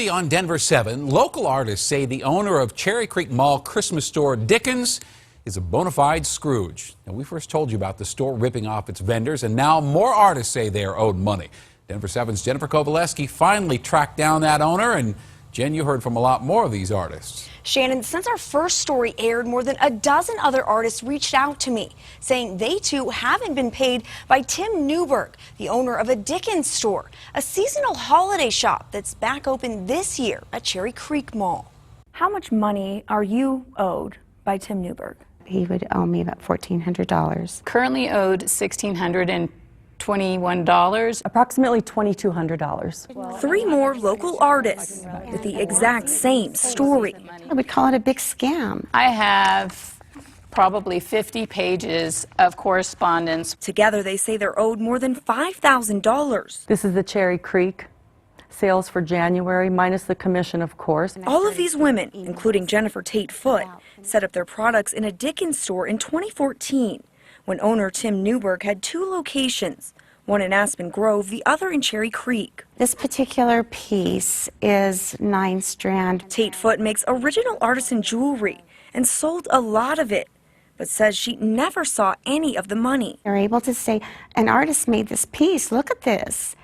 Lately on Denver 7, local artists say the owner of Cherry Creek Mall Christmas store Dickens is a bona fide Scrooge. Now, we first told you about the store ripping off its vendors, and now more artists say they are owed money. Denver 7's Jennifer Kovaleski finally tracked down that owner, and Jen, you heard from a lot more of these artists. Shannon, since our first story aired, more than a dozen other artists reached out to me, saying they too haven't been paid by Tim Newberg, the owner of A Dickens Store, a seasonal holiday shop that's back open this year at Cherry Creek Mall. How much money are you owed by Tim Newberg? He would owe me about $1,400. Currently owed $1,621. Approximately $2,200. Three more local artists with the exact same story. I would call it a big scam. I have probably 50 pages of correspondence. Together, they say they're owed more than $5,000. This is the Cherry Creek sales for January, minus the commission, of course. All of these women, including Jennifer Tate Foote, set up their products in a Dickens store in 2014, when owner Tim Newberg had two locations, one in Aspen Grove, the other in Cherry Creek. This particular piece is 9-strand. Tate Foote makes original artisan jewelry and sold a lot of it, but says she never saw any of the money. They're able to say, an artist made this piece, look at this.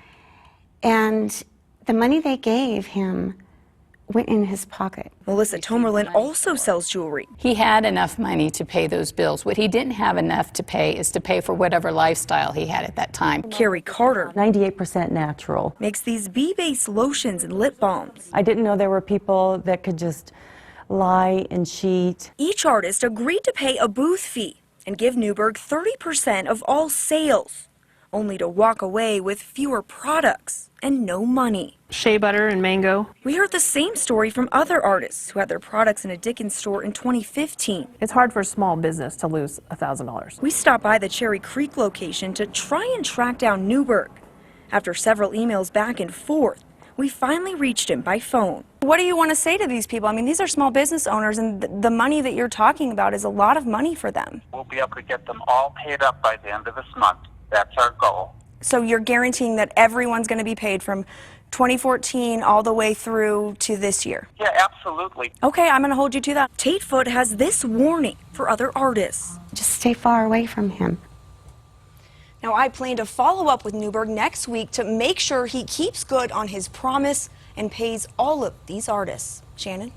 And the money they gave him went in his pocket. Melissa Tomerlin also sells jewelry. He had enough money to pay those bills. What he didn't have enough to pay is to pay for whatever lifestyle he had at that time. Carrie Carter 98% natural. makes these bee-based lotions and lip balms. I didn't know there were people that could just lie and cheat. Each artist agreed to pay a booth fee and give Newberg 30% of all sales, only to walk away with fewer products and no money. Shea butter and mango. We heard the same story from other artists who had their products in a Dickens store in 2015. It's hard for a small business to lose $1,000. We stopped by the Cherry Creek location to try and track down Newberg. After several emails back and forth, we finally reached him by phone. What do you want to say to these people? I mean, these are small business owners, and the money that you're talking about is a lot of money for them. We'll be able to get them all paid up by the end of this month. That's our goal. So you're guaranteeing that everyone's going to be paid from 2014 all the way through to this year? Yeah, absolutely. Okay, I'm going to hold you to that. Tate Foote has this warning for other artists. Just stay far away from him. Now, I plan to follow up with Newberg next week to make sure he keeps good on his promise and pays all of these artists. Shannon?